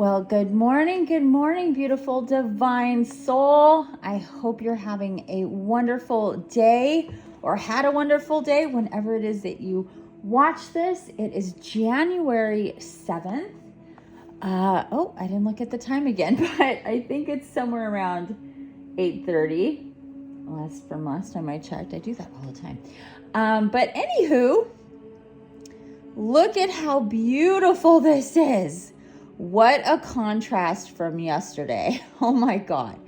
Well, good morning, beautiful divine soul. I hope you're having a wonderful day or had a wonderful day whenever it is that you watch this. It is January 7th. I didn't look at the time again, but I think it's somewhere around 8:30. From last time I checked. I do that all the time. But anywho, look at how beautiful this is. What a contrast from yesterday. Oh my God.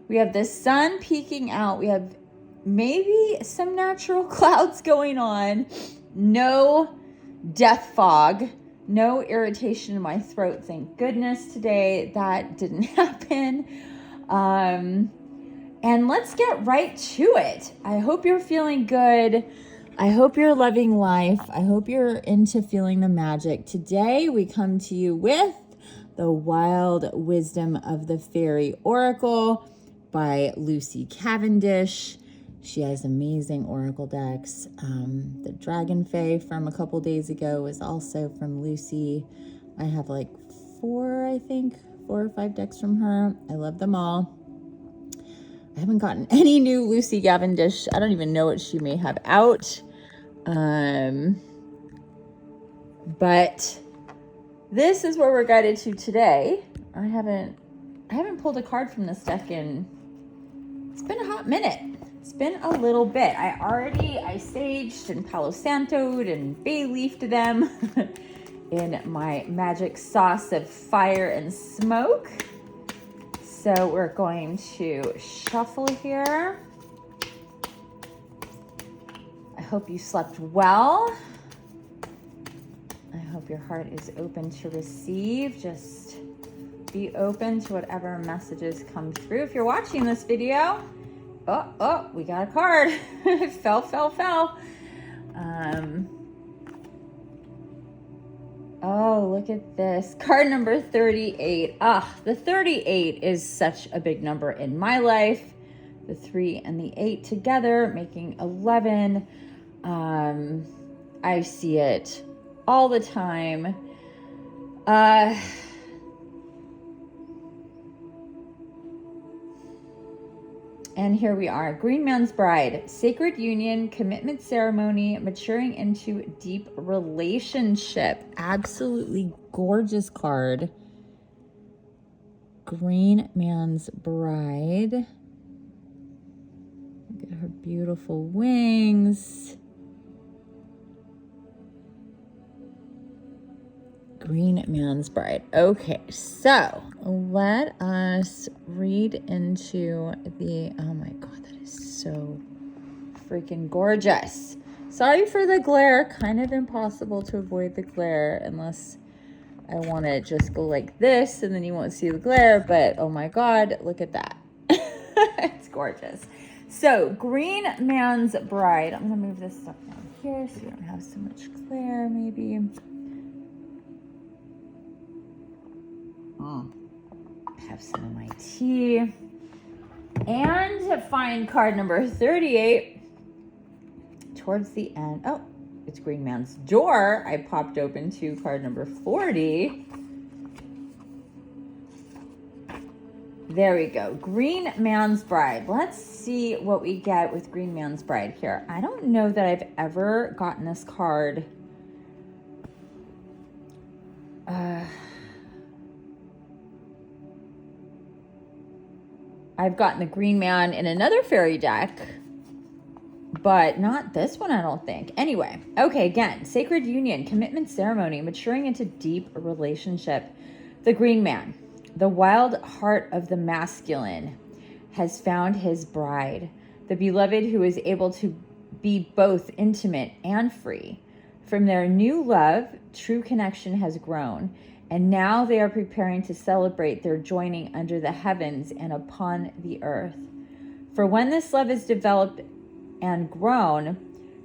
We have the sun peeking out. We have maybe some natural clouds going on. No death fog. No irritation in my throat. Thank goodness today that didn't happen. And let's get right to it. I hope you're feeling good. I hope you're loving life. I hope you're into feeling the magic. Today we come to you with The Wild Wisdom of the Fairy Oracle by Lucy Cavendish. She has amazing oracle decks. The Dragon Fae from a couple days ago was also from Lucy. I have like 4 or 5 decks from her. I love them all. I haven't gotten any new Lucy Cavendish. I don't even know what she may have out. But this is where we're guided to today. I haven't pulled a card from this deck it's been a hot minute. It's been a little bit. I saged and Palo Santo'd and bay leafed them in my magic sauce of fire and smoke. So we're going to shuffle here. I hope you slept well. I hope your heart is open to receive. Just be open to whatever messages come through. If you're watching this video, we got a card. fell. Look at this. Card number 38. The 38 is such a big number in my life. The 3 and the 8 together making 11. I see it all the time. And here we are. Green Man's Bride. Sacred union, commitment ceremony, maturing into deep relationship. Absolutely gorgeous card. Green Man's Bride. Look at her beautiful wings. Green Man's Bride. Okay, so let us read into oh my God, that is so freaking gorgeous. Sorry for the glare, kind of impossible to avoid the glare unless I want to just go like this and then you won't see the glare, but oh my God, look at that. It's gorgeous. So Green Man's Bride. I'm going to move this stuff down here so you don't have so much glare maybe. Have some of my tea. And find card number 38 towards the end. Oh, it's Green Man's Door. I popped open to card number 40. There we go. Green Man's Bride. Let's see what we get with Green Man's Bride here. I don't know that I've ever gotten this card. I've gotten the Green Man in another fairy deck, but not this one, I don't think. Anyway, okay, again, sacred union, commitment ceremony, maturing into deep relationship. The Green Man, the wild heart of the masculine, has found his bride, the beloved who is able to be both intimate and free. From their new love, true connection has grown. And now they are preparing to celebrate their joining under the heavens and upon the earth. For when this love is developed and grown,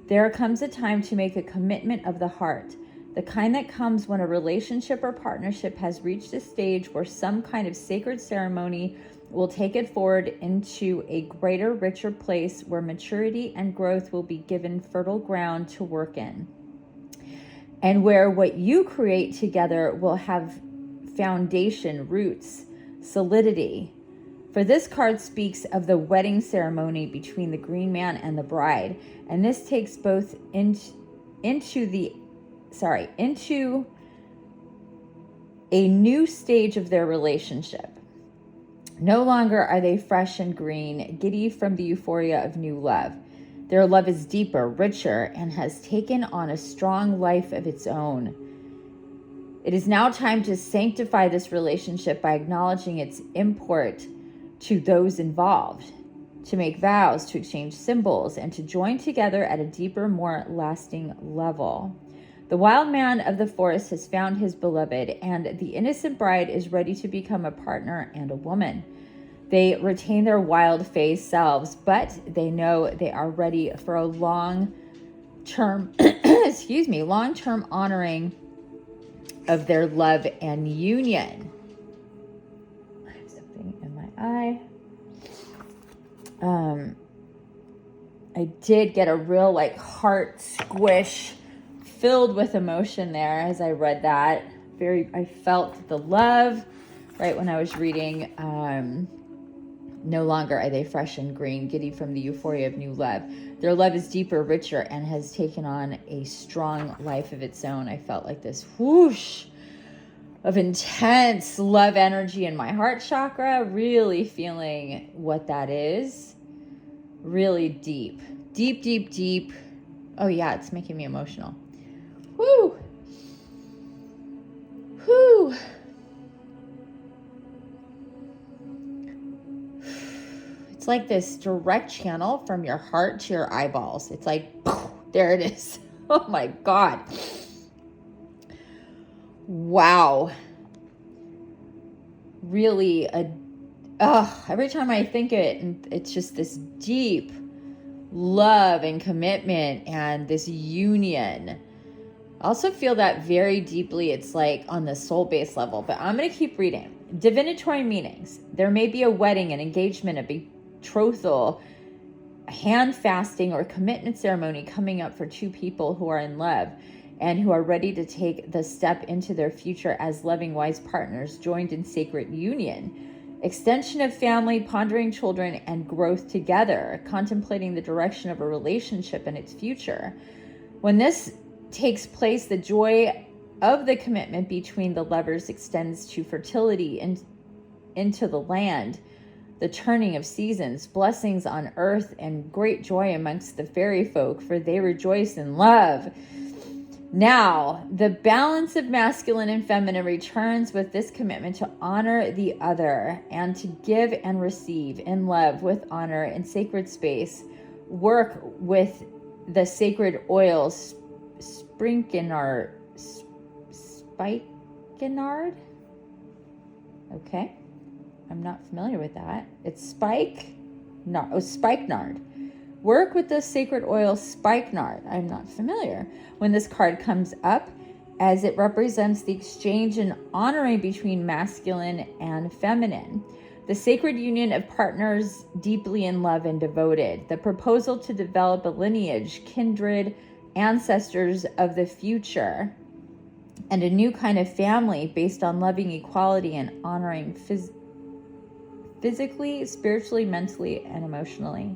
there comes a time to make a commitment of the heart, the kind that comes when a relationship or partnership has reached a stage where some kind of sacred ceremony will take it forward into a greater, richer place where maturity and growth will be given fertile ground to work in. And where what you create together will have foundation, roots, solidity. For this card speaks of the wedding ceremony between the green man and the bride, and this takes both into a new stage of their relationship. No longer are they fresh and green, giddy from the euphoria of new love. Their love is deeper, richer, and has taken on a strong life of its own. It is now time to sanctify this relationship by acknowledging its import to those involved, to make vows, to exchange symbols, and to join together at a deeper, more lasting level. The wild man of the forest has found his beloved, and the innocent bride is ready to become a partner and a woman. They retain their wild phase selves, but they know they are ready for a long-term, long-term honoring of their love and union. I have something in my eye. I did get a real heart squish, filled with emotion there as I read that. I felt the love right when I was reading. No longer are they fresh and green, giddy from the euphoria of new love. Their love is deeper, richer, and has taken on a strong life of its own. I felt like this whoosh of intense love energy in my heart chakra, really feeling what that is. Really deep. Deep, deep, deep. Oh yeah, it's making me emotional. Woo! Whew. It's like this direct channel from your heart to your eyeballs. It's like, there it is. Oh my God. Wow. Really, every time I think it, it's just this deep love and commitment and this union. I also feel that very deeply. It's like on the soul-based level, but I'm going to keep reading. Divinatory meanings. There may be a wedding, an engagement, a betrothal, a hand fasting, or commitment ceremony coming up for two people who are in love and who are ready to take the step into their future as loving, wise partners joined in sacred union. Extension of family, pondering children, and growth together, contemplating the direction of a relationship and its future. When this takes place, the joy of the commitment between the lovers extends to fertility and into the land, the turning of seasons, blessings on earth, and great joy amongst the fairy folk, for they rejoice in love. Now, the balance of masculine and feminine returns with this commitment to honor the other and to give and receive in love with honor in sacred space. Work with the sacred oils, spikenard. Okay. I'm not familiar with that. It's spikenard. Work with the sacred oil spikenard. I'm not familiar. When this card comes up, as it represents the exchange and honoring between masculine and feminine, the sacred union of partners deeply in love and devoted, the proposal to develop a lineage, kindred, ancestors of the future, and a new kind of family based on loving equality and honoring physically, spiritually, mentally, and emotionally.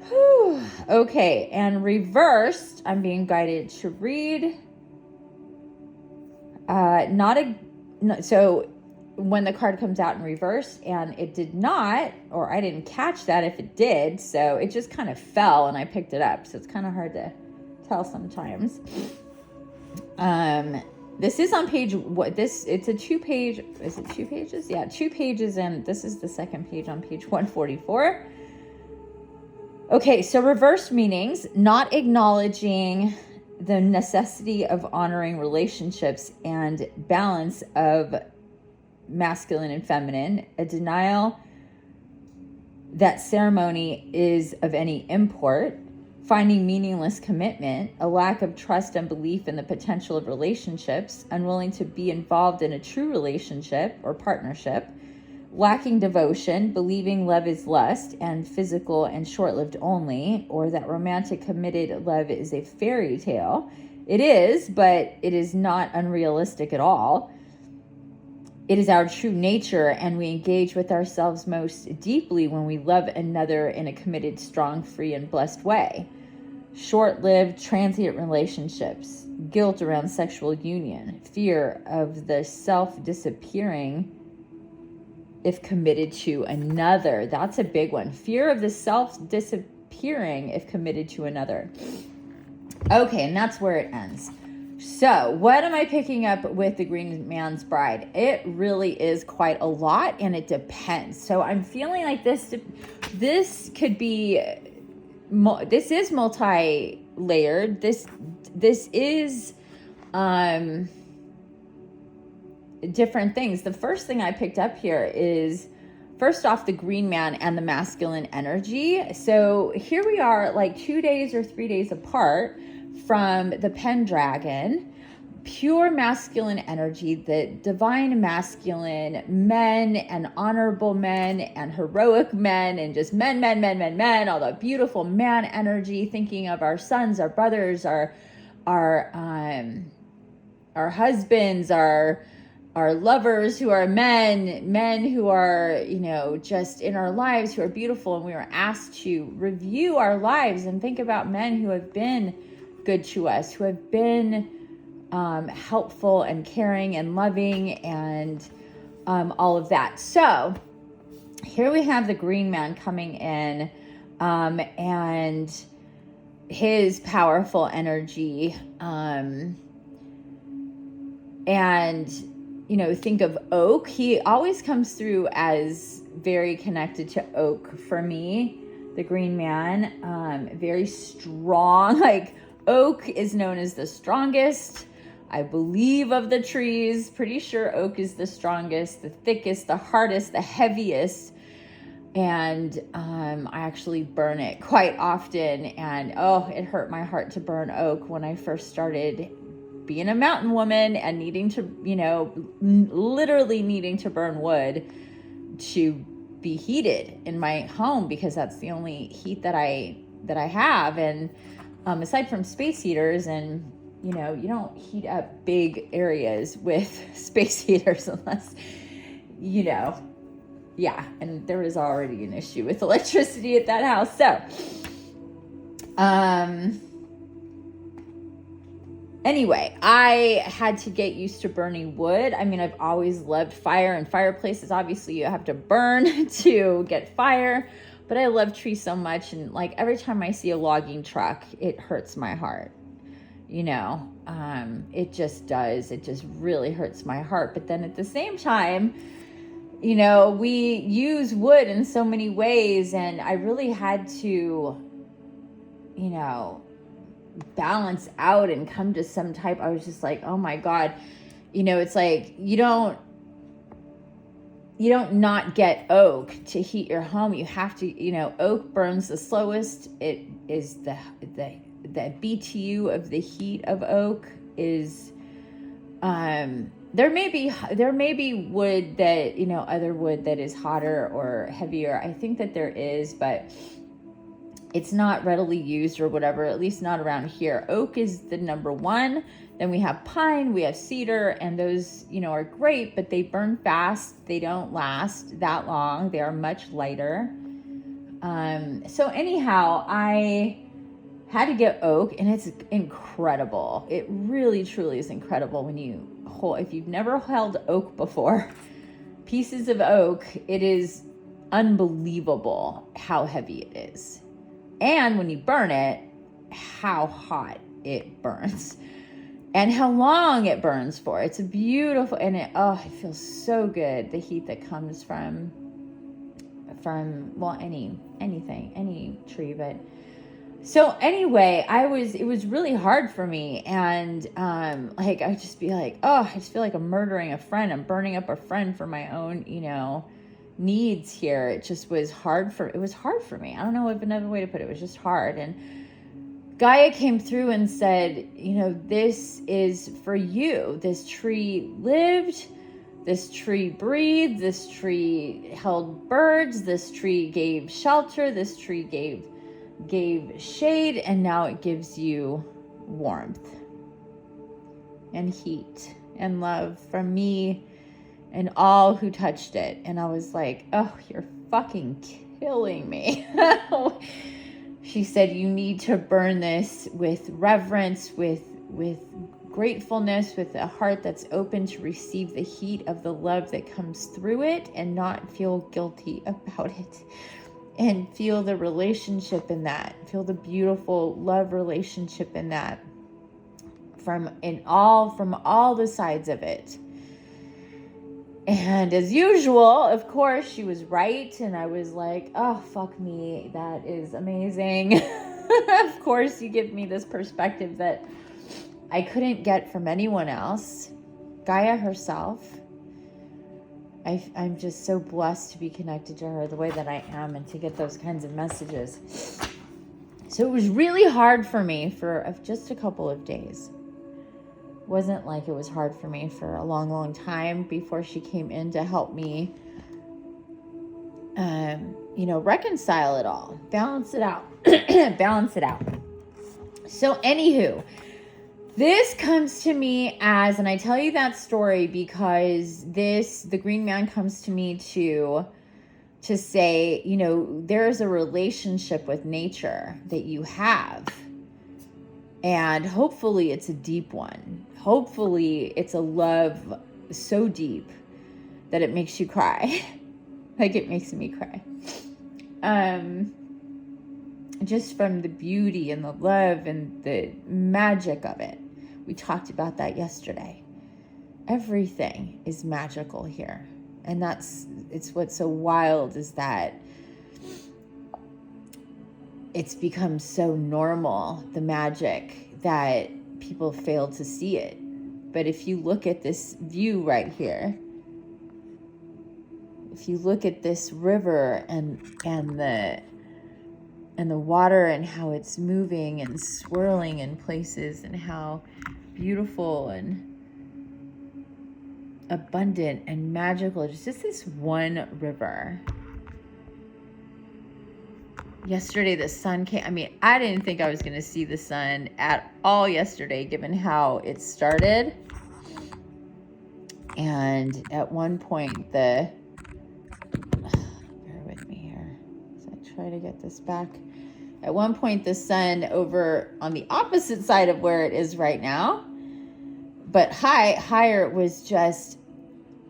Whew. Okay, and reversed, I'm being guided to read. So when the card comes out in reverse, and it did not, or I didn't catch that if it did, so it just kind of fell and I picked it up. So it's kind of hard to tell sometimes. This is on page, it's a 2-page, is it 2 pages? Yeah, 2 pages, and this is the second page on page 144. Okay, so reverse meanings, not acknowledging the necessity of honoring relationships and balance of masculine and feminine, a denial that ceremony is of any import, finding meaningless commitment, a lack of trust and belief in the potential of relationships, unwilling to be involved in a true relationship or partnership, lacking devotion, believing love is lust and physical and short-lived only, or that romantic committed love is a fairy tale, It is, but it is not unrealistic at all. It is our true nature, and we engage with ourselves most deeply when we love another in a committed, strong, free, and blessed way. Short-lived, transient relationships, guilt around sexual union, fear of the self disappearing if committed to another. That's a big one. Fear of the self disappearing if committed to another. Okay, and that's where it ends. So what am I picking up with the Green Man's Bride? It really is quite a lot, and it depends. So I'm feeling like this could be, this is multi-layered. This is different things. The first thing I picked up here is, first off, the Green Man and the masculine energy. So here we are, like 2 days or 3 days apart from the Pendragon, pure masculine energy, the divine masculine, men and honorable men and heroic men and just men, all the beautiful man energy, thinking of our sons, our brothers, our husbands, our lovers who are men who are, just in our lives, who are beautiful. And we were asked to review our lives and think about men who have been good to us, who have been helpful and caring and loving and all of that. So here we have the Green Man coming in and his powerful energy. And, think of oak. He always comes through as very connected to oak for me, the Green Man. Very strong, like oak is known as the strongest, I believe, of the trees. Pretty sure oak is the strongest, the thickest, the hardest, the heaviest. And I actually burn it quite often. And it hurt my heart to burn oak when I first started being a mountain woman and needing to, literally needing to burn wood to be heated in my home, because that's the only heat that I have. And aside from space heaters, and you don't heat up big areas with space heaters unless, and there was already an issue with electricity at that house. So, anyway, I had to get used to burning wood. I mean, I've always loved fire and fireplaces. Obviously, you have to burn to get fire, but I love trees so much. And like every time I see a logging truck, it hurts my heart. It just does. It just really hurts my heart. But then at the same time, we use wood in so many ways, and I really had to, balance out and come to some type. I was just like, oh my God, it's like, you don't not get oak to heat your home. You have to, oak burns the slowest. It is the BTU of the heat of oak is, there may be wood that, other wood that is hotter or heavier. I think that there is, but it's not readily used or whatever, at least not around here. Oak is the number one. Then we have pine, we have cedar, and those, are great, but they burn fast. They don't last that long. They are much lighter. So anyhow, I had to get oak, and it's incredible. It really, truly is incredible when if you've never held oak before, pieces of oak, it is unbelievable how heavy it is. And when you burn it, how hot it burns and how long it burns for. It's a beautiful, and it feels so good. The heat that comes from any tree. But so anyway, it was really hard for me. And I would just be like, I just feel like I'm murdering a friend. I'm burning up a friend for my own, needs here. It just was hard for me. I don't know another way to put it. It was just hard. And Gaia came through and said, this is for you. This tree lived, this tree breathed, this tree held birds, this tree gave shelter, this tree gave shade, and now it gives you warmth. and heat and love from me and all who touched it. And I was like, oh, you're fucking killing me. She said, you need to burn this with reverence, with gratefulness, with a heart that's open to receive the heat of the love that comes through it and not feel guilty about it. And feel the relationship in that. Feel the beautiful love relationship in that. From all the sides of it. And as usual, of course, she was right. And I was like, oh, fuck me. That is amazing. Of course, you give me this perspective that I couldn't get from anyone else. Gaia herself. I'm just so blessed to be connected to her the way that I am and to get those kinds of messages. So it was really hard for me for just a couple of days. Wasn't like it was hard for me for a long, long time before she came in to help me, reconcile it all, balance it out, balance it out. So anywho, this comes to me as, and I tell you that story because the green man comes to me to say, there's a relationship with nature that you have. And hopefully it's a deep one. Hopefully it's a love so deep that it makes you cry. Like it makes me cry. Just from the beauty and the love and the magic of it. We talked about that yesterday. Everything is magical here. And it's what's so wild is that it's become so normal, the magic, that people fail to see it. But if you look at this view right here, if you look at this river and the water and how it's moving and swirling in places and how beautiful and abundant and magical, it's just this one river. Yesterday, the sun came. I mean, I didn't think I was going to see the sun at all yesterday, given how it started. And at one point, bear with me here as I try to get this back. At one point, the sun over on the opposite side of where it is right now, but higher, was just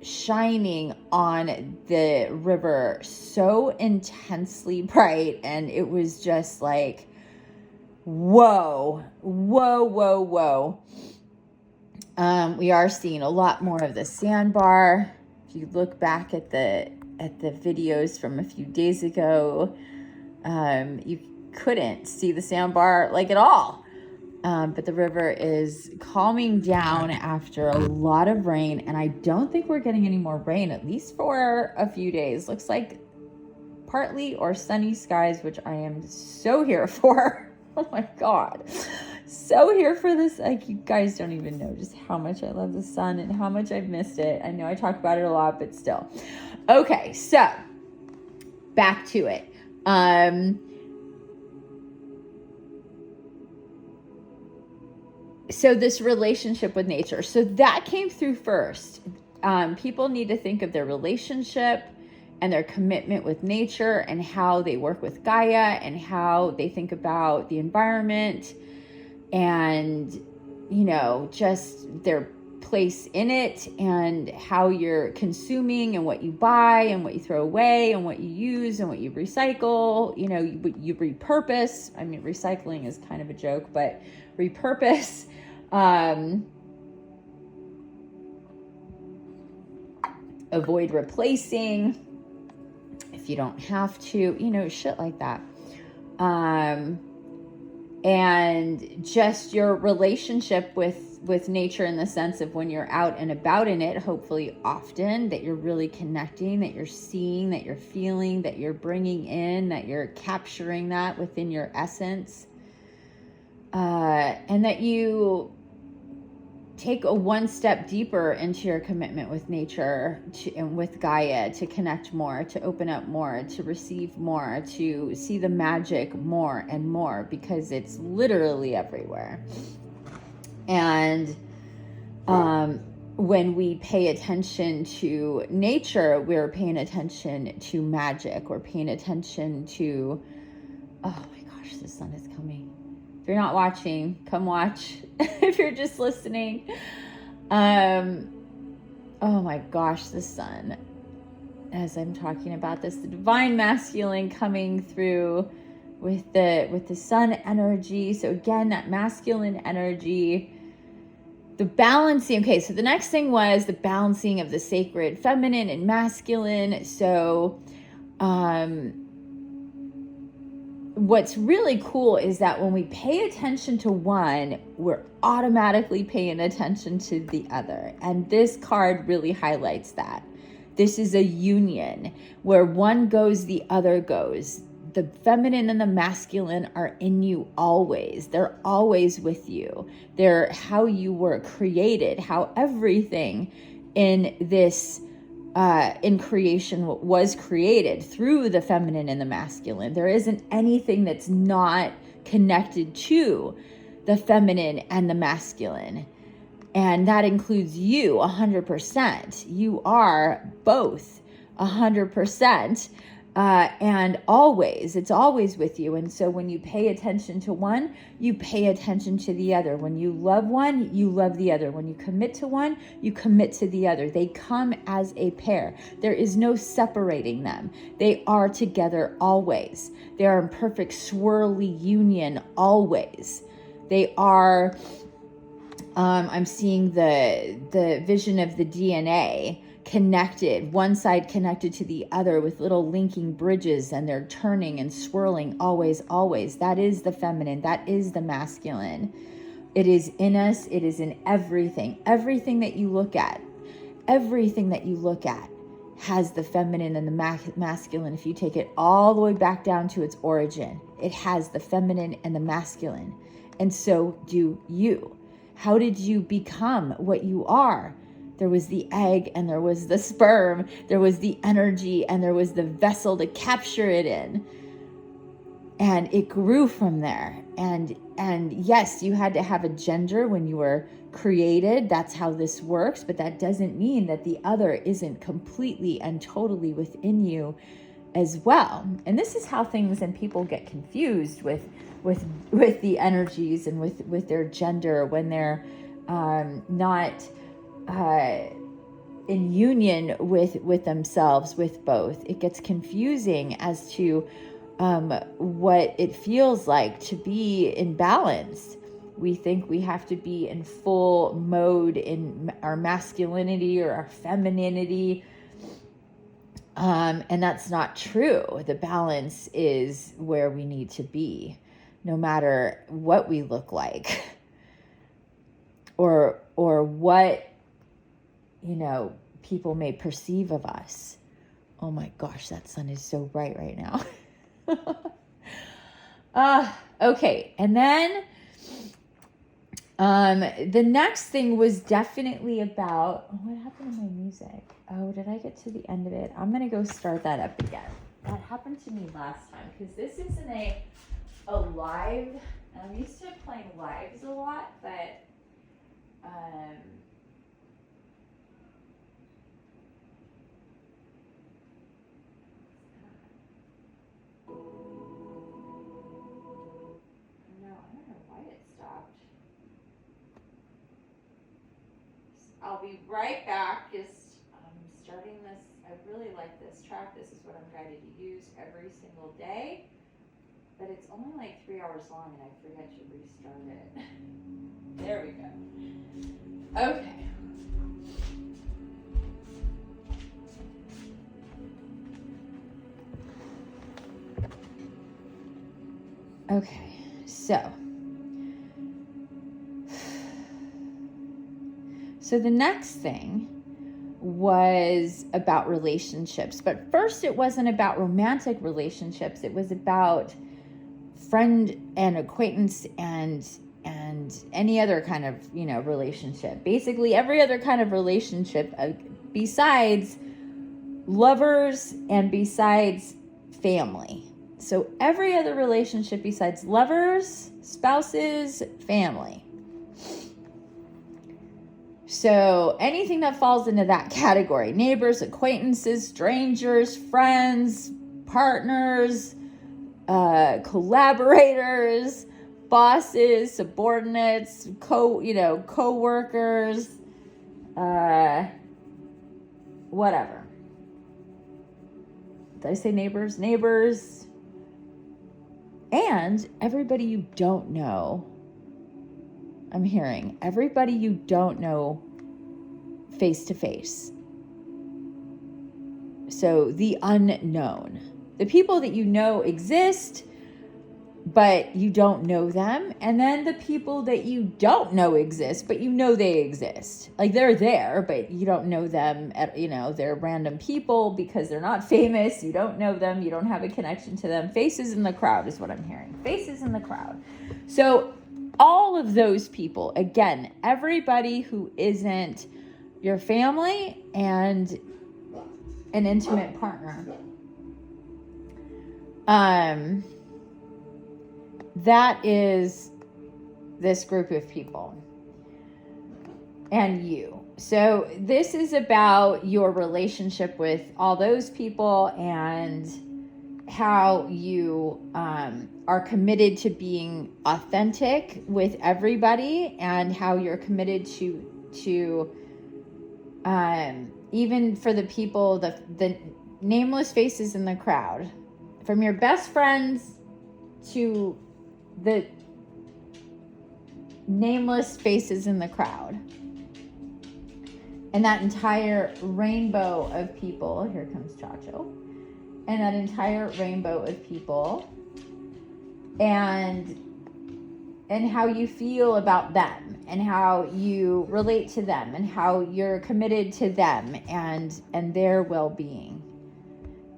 shining on the river so intensely bright, and it was just like whoa. We are seeing a lot more of the sandbar. If you look back at the videos from a few days ago, you couldn't see the sandbar like at all. But the river is calming down after a lot of rain, and I don't think we're getting any more rain, at least for a few days. Looks like partly or sunny skies, which I am so here for. Oh my God. So here for this. Like, you guys don't even know just how much I love the sun and how much I've missed it. I know I talk about it a lot, but still. Okay, so back to it. So this relationship with nature. So that came through first. People need to think of their relationship and their commitment with nature and how they work with Gaia and how they think about the environment and, just their place in it and how you're consuming and what you buy and what you throw away and what you use and what you recycle, you repurpose. I mean, recycling is kind of a joke, but repurpose. Avoid replacing if you don't have to, shit like that. And just your relationship with nature in the sense of when you're out and about in it, hopefully often, that you're really connecting, that you're seeing, that you're feeling, that you're bringing in, that you're capturing that within your essence. And that you take a one step deeper into your commitment with nature and with Gaia to connect more, to open up more, to receive more, to see the magic more and more, because it's literally everywhere. And When we pay attention to nature, we're paying attention to magic. We're paying attention to, oh my gosh, the sun is coming. If you're not watching, come watch. If you're just listening. Oh my gosh, the sun. As I'm talking about this, the divine masculine coming through with the sun energy. So again, that masculine energy, the balancing. Okay, so the next thing was the balancing of the sacred feminine and masculine. So what's really cool is that when we pay attention to one, we're automatically paying attention to the other. And this card really highlights that. This is a union where one goes, the other goes. The feminine and the masculine are in you always. They're always with you. They're how you were created, how everything in this in creation was created through the feminine and the masculine. There isn't anything that's not connected to the feminine and the masculine. And that includes you 100%. You are both 100%. And always, it's always with you. And so when you pay attention to one, you pay attention to the other. When you love one, you love the other. When you commit to one, you commit to the other. They come as a pair. There is no separating them. They are together always. They are in perfect swirly union always. They are, I'm seeing the vision of the DNA connected, one side connected to the other with little linking bridges, and they're turning and swirling always, always. That is the feminine. That is the masculine. It is in us. It is in everything. Everything that you look at, has the feminine and the masculine. If you take it all the way back down to its origin, it has the feminine and the masculine. And so do you. How did you become what you are? There was the egg and there was the sperm. There was the energy and there was the vessel to capture it in. And it grew from there. And yes, you had to have a gender when you were created. That's how this works. But that doesn't mean that the other isn't completely and totally within you as well. And this is how things and people get confused with the energies and with their gender when they're not in union with themselves, with both. It gets confusing as to what it feels like to be in balance. We think we have to be in full mode in our masculinity or our femininity. And that's not true. The balance is where we need to be, no matter what we look like or what, people may perceive of us. Oh my gosh, that sun is so bright right now. Okay. And then the next thing was definitely about, what happened to my music? Oh, did I get to the end of it? I'm going to go start that up again. That happened to me last time because this isn't a live. I'm used to playing lives a lot, but I'll be right back. Just starting this. I really like this track. This is what I'm guided to use every single day. But it's only like 3 hours long and I forget to restart it. There we go. Okay. Okay, So the next thing was about relationships. But first, it wasn't about romantic relationships. It was about friend and acquaintance and any other kind of, relationship. Basically, every other kind of relationship besides lovers and besides family. So every other relationship besides lovers, spouses, family. So anything that falls into that category, neighbors, acquaintances, strangers, friends, partners, collaborators, bosses, subordinates, co-workers, whatever. Did I say neighbors? Neighbors. And everybody you don't know. I'm hearing everybody you don't know face to face. So the unknown. The people that you know exist, but you don't know them. And then the people that you don't know exist, but you know they exist. Like they're there, but you don't know them. They're random people because they're not famous. You don't know them. You don't have a connection to them. Faces in the crowd is what I'm hearing. Faces in the crowd. So all of those people, again, everybody who isn't your family and an intimate partner. That is this group of people and you. So this is about your relationship with all those people and how you are committed to being authentic with everybody, and how you're committed to even for the people, the nameless faces in the crowd, from your best friends to the nameless faces in the crowd, and that entire rainbow of people. Here comes Chacho. And that entire rainbow of people, and how you feel about them, and how you relate to them, and how you're committed to them and their well-being,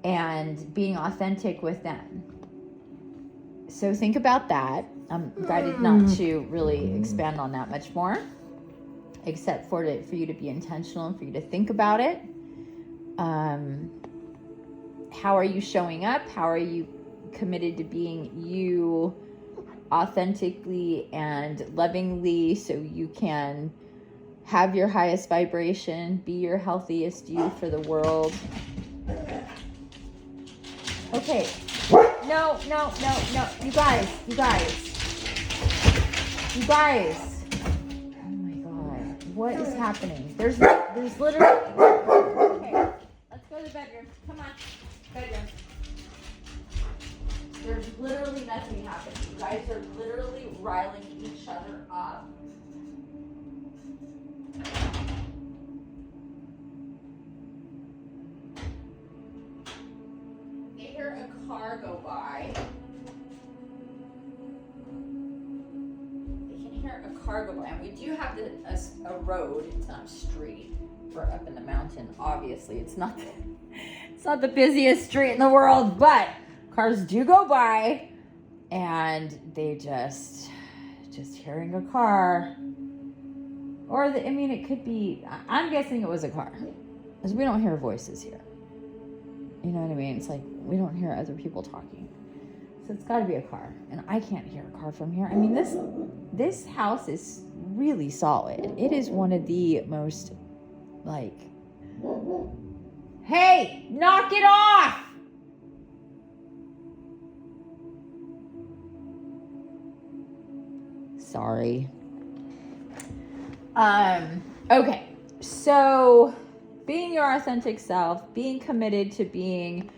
and being authentic with them. So think about that. I'm guided not to really expand on that much more, except for you to be intentional and for you to think about it. How are you showing up? How are you committed to being you authentically and lovingly, so you can have your highest vibration, be your healthiest you for the world? Okay. No. You guys. Oh my God. What is happening? There's literally... Okay. Let's go to the bedroom. Come on. Bedroom. There's literally nothing happening. You guys are literally riling each other up. They hear a car go by. They can hear a car go by. And we do have a road. It's not a street. We're up in the mountain. Obviously, it's not the busiest street in the world, but cars do go by, and they just hearing a car, or it could be. I'm guessing it was a car, because we don't hear voices here. You know what I mean? It's like we don't hear other people talking, so it's got to be a car, and I can't hear a car from here. I mean, this house is really solid. It is one of the most Hey, knock it off! Sorry. Okay. So being your authentic self, being committed to being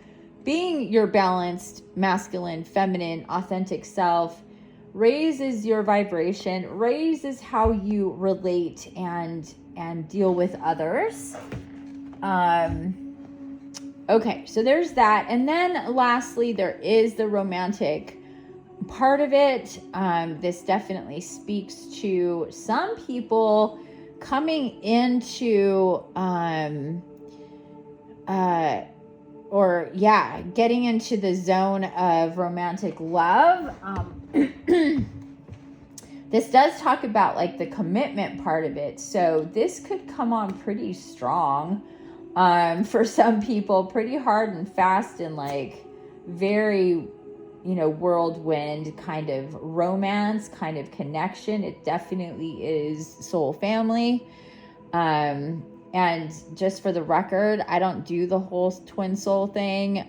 your balanced, masculine, feminine, authentic self raises your vibration, raises how you relate and deal with others. Okay, so there's that. And then lastly, there is the romantic part of it. This definitely speaks to some people coming into, getting into the zone of romantic love. This does talk about the commitment part of it. So this could come on pretty strong. For some people, pretty hard and fast and very, whirlwind kind of romance, kind of connection. It definitely is soul family. And just for the record, I don't do the whole twin soul thing.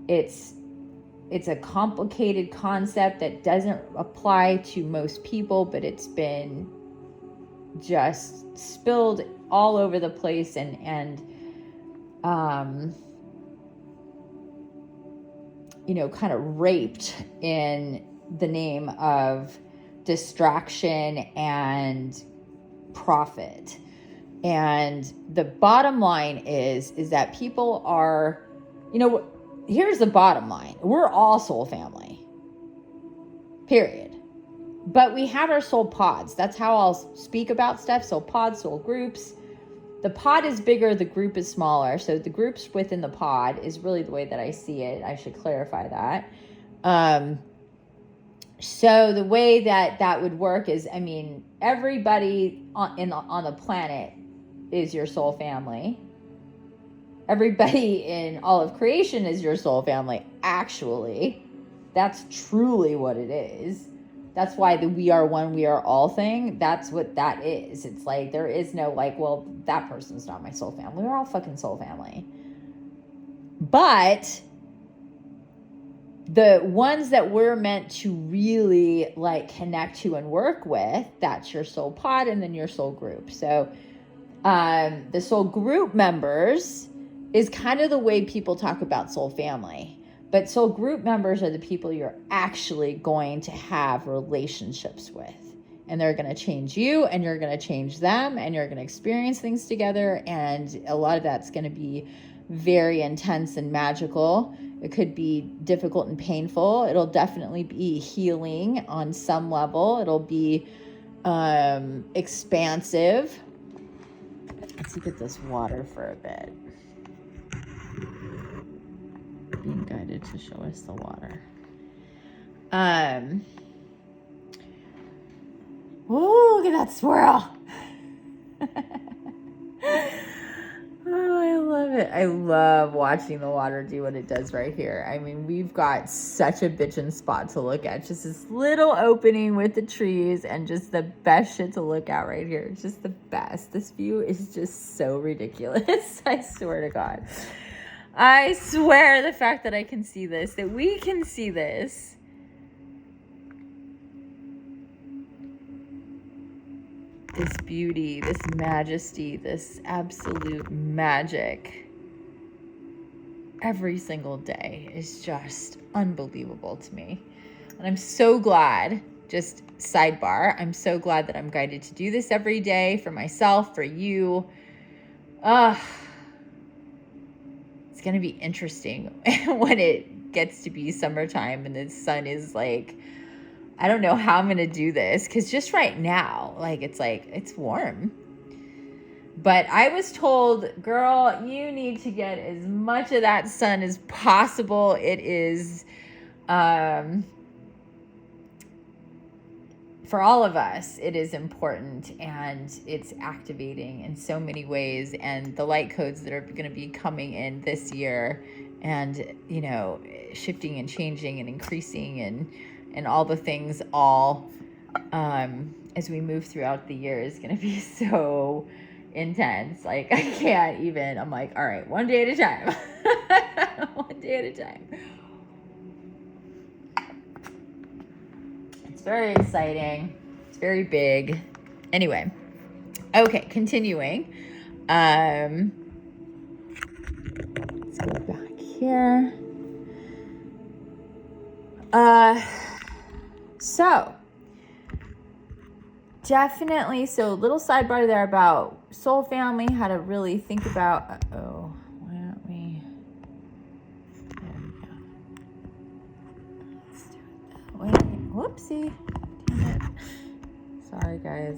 It's a complicated concept that doesn't apply to most people, but it's been just spilled all over the place and kind of raped in the name of distraction and profit. And the bottom line is that people are, here's the bottom line. We're all soul family, period. But we have our soul pods. That's how I'll speak about stuff. Soul pods, soul groups. The pod is bigger, the group is smaller. So the groups within the pod is really the way that I see it. I should clarify that. So the way that would work is, everybody on the planet is your soul family. Everybody in all of creation is your soul family, actually. That's truly what it is. That's why the we are one, we are all thing, that's what that is. It's like, there is no well, that person's not my soul family. We're all fucking soul family. But the ones that we're meant to really connect to and work with, that's your soul pod and then your soul group. So the soul group members is kind of the way people talk about soul family. But soul group members are the people you're actually going to have relationships with. And they're going to change you, and you're going to change them, and you're going to experience things together. And a lot of that's going to be very intense and magical. It could be difficult and painful. It'll definitely be healing on some level. It'll be expansive. Let's look at this water for a bit. Being guided to show us the water. Oh, look at that swirl. Oh, I love it. I love watching the water do what it does right here. We've got such a bitchin' spot to look at. Just this little opening with the trees and just the best shit to look at right here. It's just the best. This view is just so ridiculous. I swear to God. I swear the fact that I can see this, that we can see this. This beauty, this majesty, this absolute magic every single day is just unbelievable to me. And I'm so glad, just sidebar, I'm so glad that I'm guided to do this every day for myself, for you. It's going to be interesting when it gets to be summertime and the sun is I don't know how I'm going to do this, because just right now, it's warm. But I was told, girl, you need to get as much of that sun as possible. It is, for all of us, it is important, and it's activating in so many ways. And the light codes that are going to be coming in this year and, shifting and changing and increasing and all the things as we move throughout the year is going to be so intense. I can't even, I'm all right, one day at a time. One day at a time. It's very exciting. It's very big. Anyway. Okay, continuing. Let's go back here. So definitely, little sidebar there about soul family, how to really think about, why aren't we, there we go. Let's do it that way. Whoopsie. Damn it. Sorry, guys.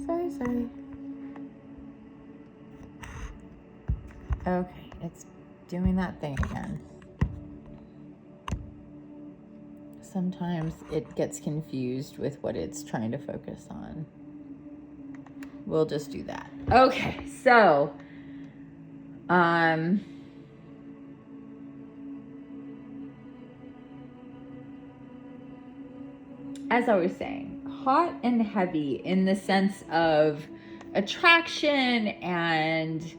Sorry. Okay, it's doing that thing again. Sometimes it gets confused with what it's trying to focus on. We'll just do that. Okay, so as I was saying, hot and heavy in the sense of attraction and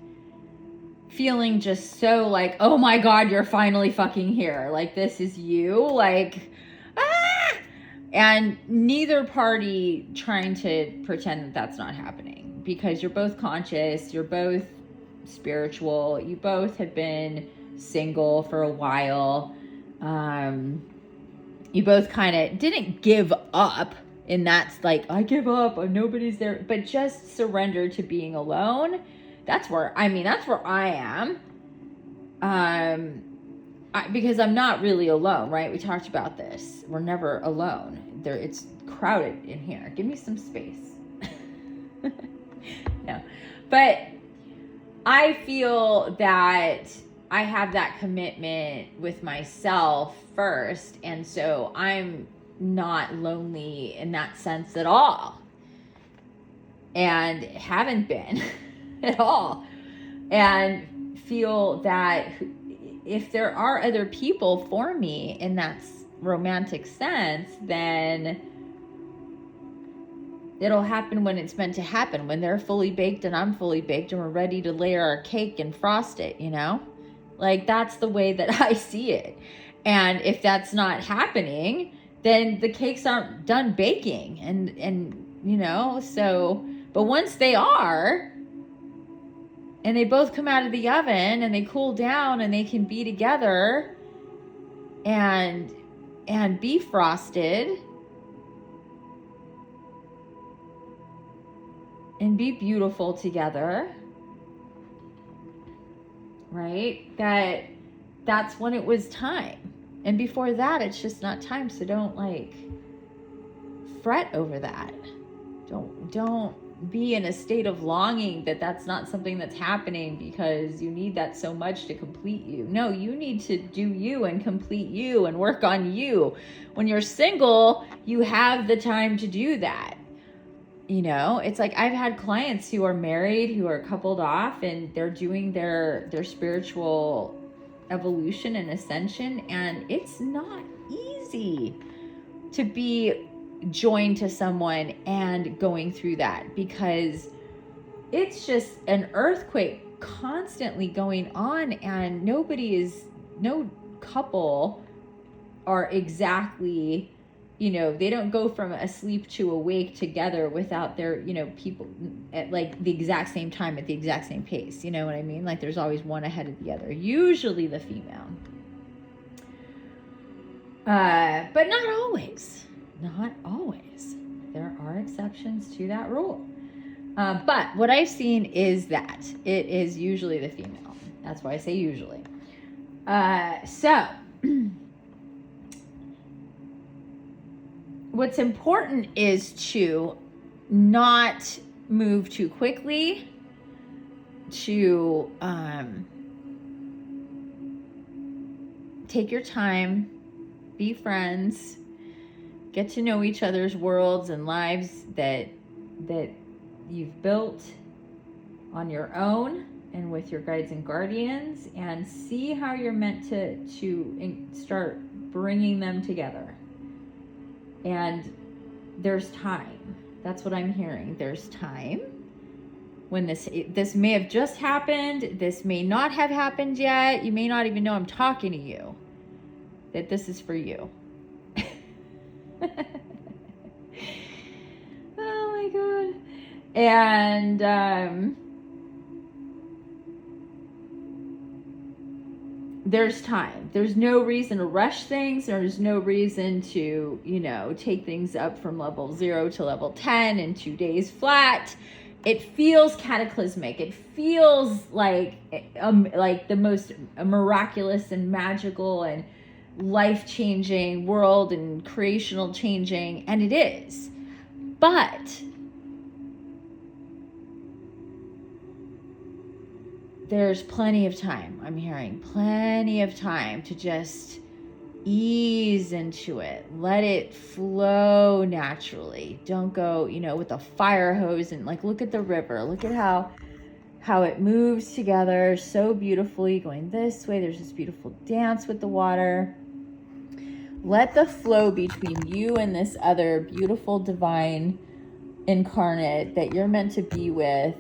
feeling just so like, oh my God, you're finally fucking here. Like, this is you. Like, ah! And neither party trying to pretend that that's not happening, because you're both conscious, you're both spiritual, you both have been single for a while. You both kind of didn't give up, and that's like, I give up, nobody's there, but just surrender to being alone. That's where I am. Because I'm not really alone, right? We talked about this. We're never alone. It's crowded in here. Give me some space. No, but I feel that I have that commitment with myself first, and so I'm not lonely in that sense at all, and haven't been at all, and feel that if there are other people for me in that romantic sense, then it'll happen when it's meant to happen, when they're fully baked and I'm fully baked and we're ready to layer our cake and frost it, you know? Like, that's the way that I see it. And if that's not happening, then the cakes aren't done baking, and you know, so, but once they are, and they both come out of the oven and they cool down and they can be together and be frosted and be beautiful together, right? That's when it was time. And before that, it's just not time. So don't like fret over that. Don't be in a state of longing that that's not something that's happening because you need that so much to complete you. No, you need to do you and complete you and work on you. When you're single, you have the time to do that. You know, it's like I've had clients who are married, who are coupled off, and they're doing their spiritual evolution and ascension, and it's not easy to be joined to someone and going through that, because it's just an earthquake constantly going on, and no couple are exactly, you know, they don't go from asleep to awake together without their, you know, people at like the exact same time at the exact same pace. You know what I mean? Like, there's always one ahead of the other, usually the female. But not always. Not always. There are exceptions to that rule. But what I've seen is that it is usually the female. That's why I say usually. So what's important is to not move too quickly, to take your time, be friends, get to know each other's worlds and lives that you've built on your own and with your guides and guardians, and see how you're meant to start bringing them together. And there's time. That's what I'm hearing. There's time. When this may have just happened, this may not have happened yet. You may not even know I'm talking to you. That this is for you. Oh my God. And there's time. There's no reason to rush things. There's no reason to, you know, take things up from level 0 to level 10 in 2 days flat. It feels cataclysmic. It feels like the most miraculous and magical and life-changing world and creational changing, and it is. But there's plenty of time. I'm hearing plenty of time to just ease into it. Let it flow naturally. Don't go, you know, with a fire hose and like, look at the river. Look at how it moves together so beautifully, going this way. There's this beautiful dance with the water. Let the flow between you and this other beautiful divine incarnate that you're meant to be with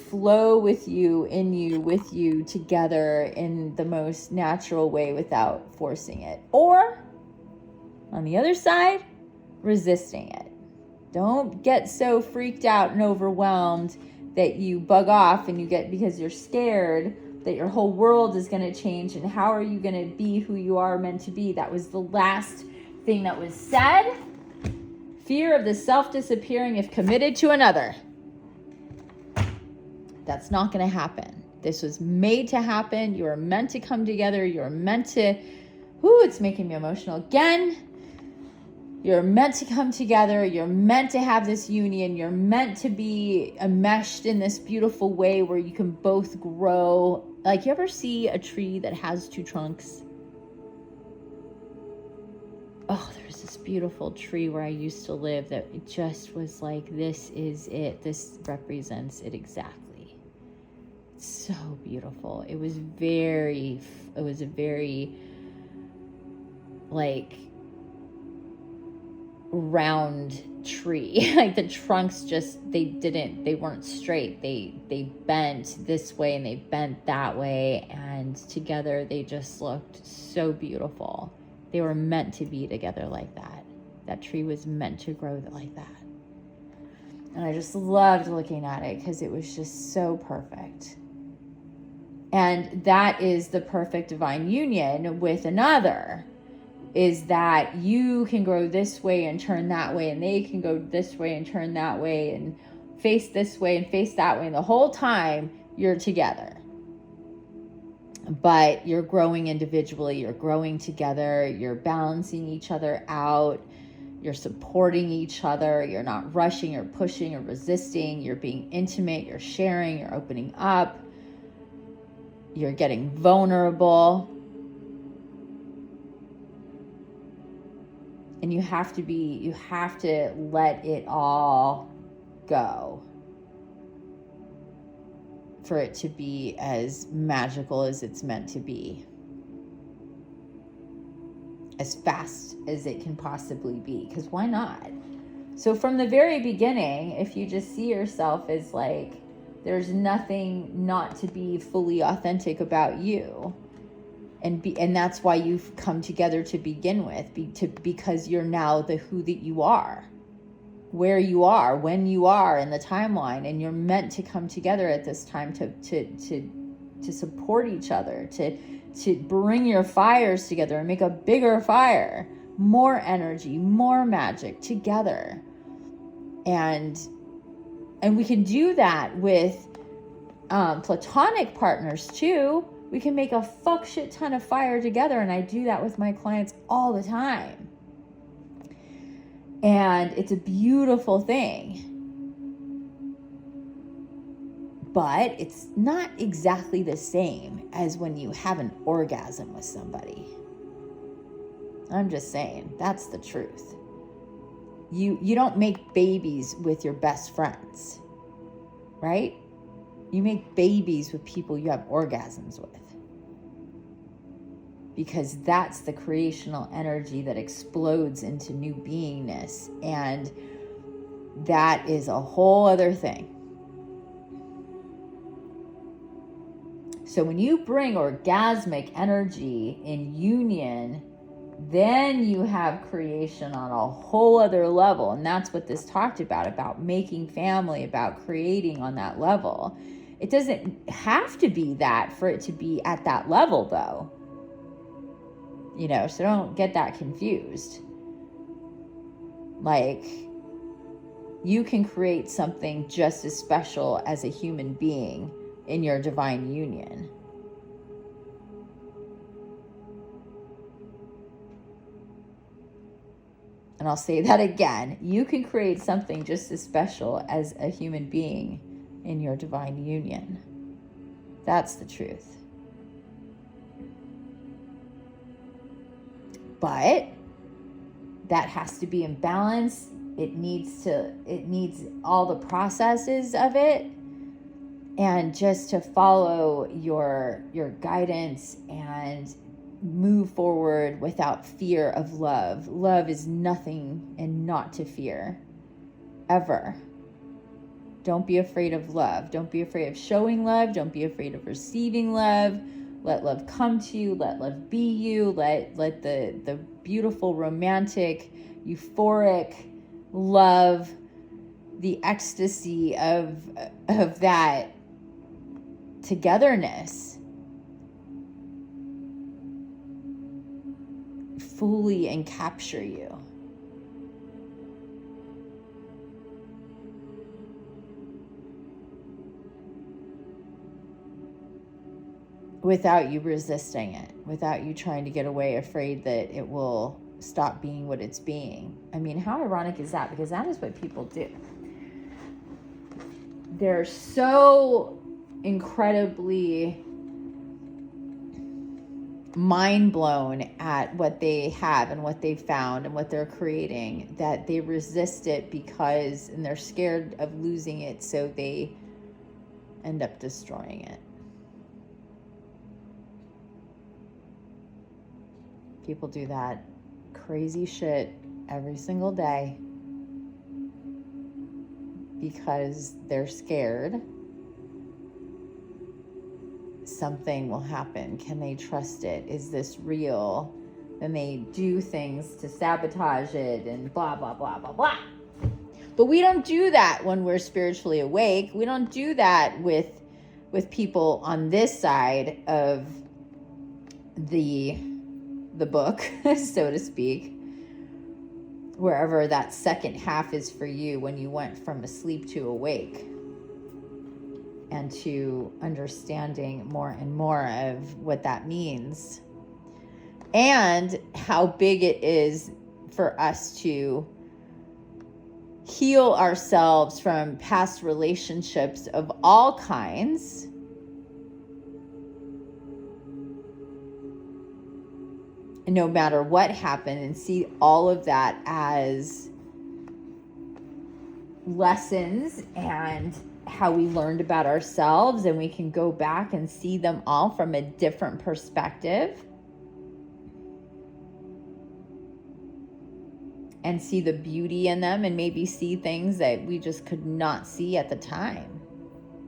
flow with you, in you, with you, together in the most natural way without forcing it. Or, on the other side, resisting it. Don't get so freaked out and overwhelmed that you bug off and you get, because you're scared that your whole world is going to change, and how are you going to be who you are meant to be? That was the last thing that was said. Fear of the self disappearing if committed to another. That's not going to happen. This was made to happen. You are meant to come together. You're meant to, it's making me emotional again. You're meant to come together. You're meant to have this union. You're meant to be enmeshed in this beautiful way where you can both grow. Like, you ever see a tree that has two trunks? Oh, there's this beautiful tree where I used to live that it just was like, this is it. This represents it exactly. So beautiful. It was a very like round tree. Like the trunks just, they weren't straight. They bent this way and they bent that way, and together they just looked so beautiful. They were meant to be together like that. That tree was meant to grow like that. And I just loved looking at it because it was just so perfect. And that is the perfect divine union with another, is that you can grow this way and turn that way, and they can go this way and turn that way, and face this way and face that way. And the whole time you're together. But you're growing individually, you're growing together, you're balancing each other out, you're supporting each other, you're not rushing or pushing or resisting, you're being intimate, you're sharing, you're opening up. You're getting vulnerable. And you have to let it all go for it to be as magical as it's meant to be. As fast as it can possibly be. Because why not? So from the very beginning, if you just see yourself as like, there's nothing not to be fully authentic about you. And that's why you've come together to begin with, because you're now the who that you are, where you are, when you are in the timeline, and you're meant to come together at this time to support each other, to bring your fires together and make a bigger fire, more energy, more magic together. And we can do that with platonic partners too. We can make a fuck shit ton of fire together. And I do that with my clients all the time. And it's a beautiful thing. But it's not exactly the same as when you have an orgasm with somebody. I'm just saying, that's the truth. You don't make babies with your best friends, right? You make babies with people you have orgasms with. Because that's the creational energy that explodes into new beingness. And that is a whole other thing. So when you bring orgasmic energy in union, then you have creation on a whole other level. And that's what this talked about making family, about creating on that level. It doesn't have to be that for it to be at that level, though. You know, so don't get that confused. Like, you can create something just as special as a human being in your divine union. And I'll say that again. You can create something just as special as a human being in your divine union. That's the truth. But that has to be in balance. It needs all the processes of it, and just to follow your guidance and move forward without fear of love. Love is nothing and not to fear. ever. Don't be afraid of love. Don't be afraid of showing love. Don't be afraid of receiving love. Let love come to you. Let love be you. Let the beautiful, romantic, euphoric love, the ecstasy of that togetherness fully encapture you. Without you resisting it, without you trying to get away, afraid that it will stop being what it's being. I mean, how ironic is that? Because that is what people do. They're so incredibly mind blown at what they have and what they've found and what they're creating that they resist it because, and they're scared of losing it, so they end up destroying it. People do that crazy shit every single day because they're scared something will happen. Can they trust it? Is this real? Then they do things to sabotage it and blah, blah, blah, blah, blah. But we don't do that when we're spiritually awake. We don't do that with people on this side of the book, so to speak, wherever that second half is for you when you went from asleep to awake and to understanding more and more of what that means and how big it is for us to heal ourselves from past relationships of all kinds. No matter what happened, and see all of that as lessons and how we learned about ourselves, and we can go back and see them all from a different perspective and see the beauty in them, and maybe see things that we just could not see at the time.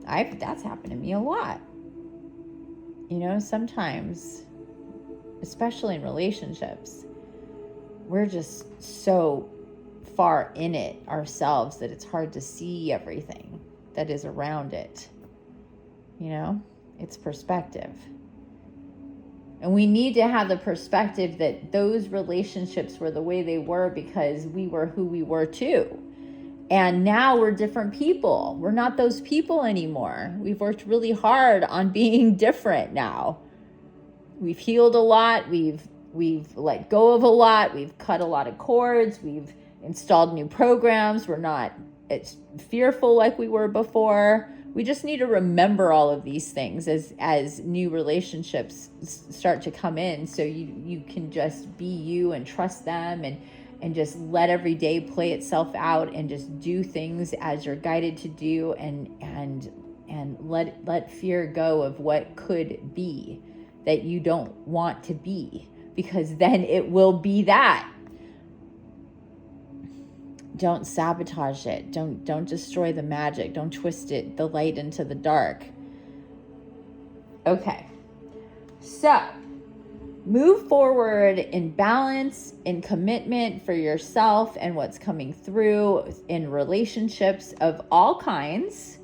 That's happened to me a lot. You know, sometimes, especially in relationships, we're just so far in it ourselves that it's hard to see everything that is around it. You know, it's perspective. And we need to have the perspective that those relationships were the way they were because we were who we were too. And now we're different people. We're not those people anymore. We've worked really hard on being different now. We've healed a lot. We've let go of a lot. We've cut a lot of cords. We've installed new programs. We're not fearful like we were before. We just need to remember all of these things as new relationships start to come in, so you can just be you and trust them and just let every day play itself out and just do things as you're guided to do, and let fear go of what could be that you don't want to be, because then it will be that. Don't sabotage it. Don't destroy the magic. Don't twist it, the light into the dark. Okay. So, move forward in balance, in commitment for yourself and what's coming through in relationships of all kinds,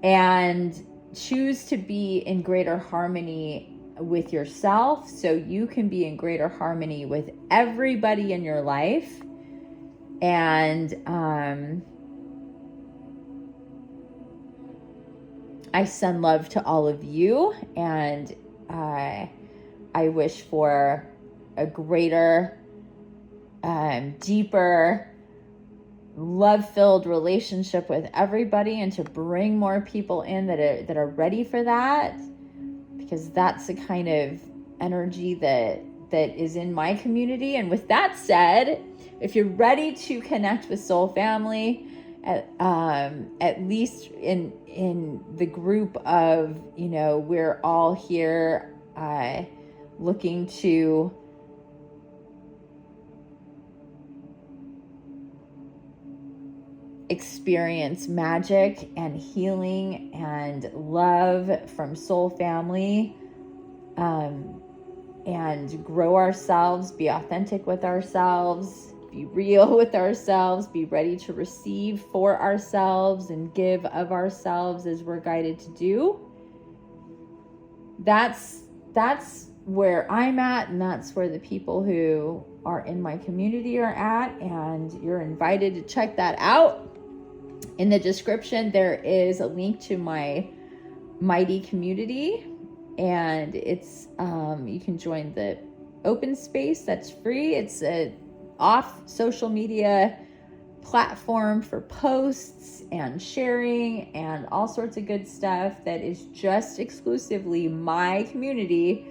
and choose to be in greater harmony with yourself so you can be in greater harmony with everybody in your life. And I send love to all of you, and I wish for a greater, deeper, love-filled relationship with everybody, and to bring more people in that are ready for that, because that's the kind of energy that is in my community. And with that said, if you're ready to connect with Soul Family, at least in the group of, you know, we're all here looking to experience magic and healing and love from soul family, and grow ourselves, be authentic with ourselves, be real with ourselves, be ready to receive for ourselves and give of ourselves as we're guided to do. That's where I'm at, and that's where the people who are in my community are at, and you're invited to check that out. In the description, there is a link to my Mighty community, and it's you can join the open space. That's free. It's a off social media platform for posts and sharing and all sorts of good stuff that is just exclusively my community.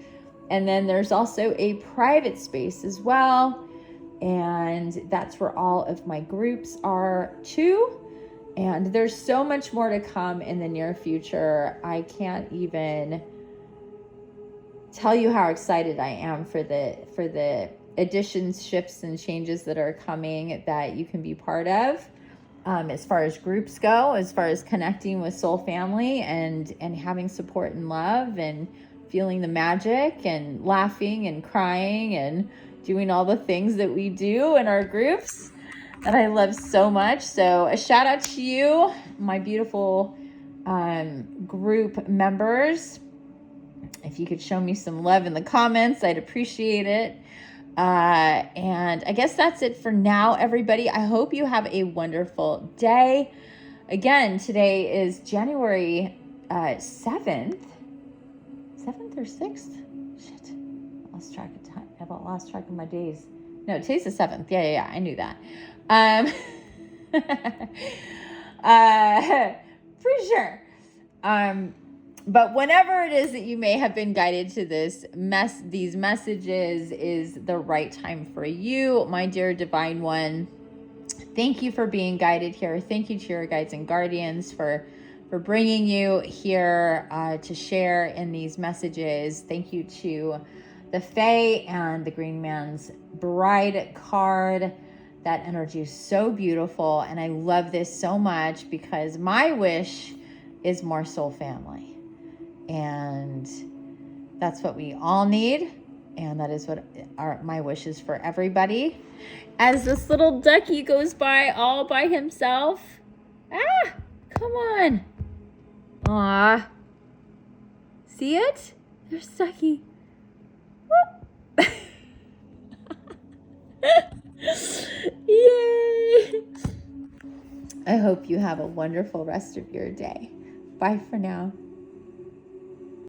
And then there's also a private space as well, and that's where all of my groups are too. And there's so much more to come in the near future. I can't even tell you how excited I am for the additions, shifts, and changes that are coming that you can be part of, as far as groups go, as far as connecting with soul family and having support and love and feeling the magic and laughing and crying and doing all the things that we do in our groups that I love so much. So a shout out to you, my beautiful group members. If you could show me some love in the comments, I'd appreciate it. And I guess that's it for now, everybody. I hope you have a wonderful day. Again, today is January 7th. 7th or 6th? Shit. I lost track of time. I lost track of my days. No, today's the 7th. Yeah. I knew that. Pretty sure. But whenever it is that you may have been guided to these messages is the right time for you, my dear divine one. Thank you for being guided here. Thank you to your guides and guardians for bringing you here to share in these messages. Thank you to the Fae and the Green Man's Bride card. That energy is so beautiful, and I love this so much because my wish is more soul family, and that's what we all need, and that is what my wish is for everybody. As this little ducky goes by all by himself. Come on. Aw. See it? There's Ducky. Yay! I hope you have a wonderful rest of your day. Bye for now.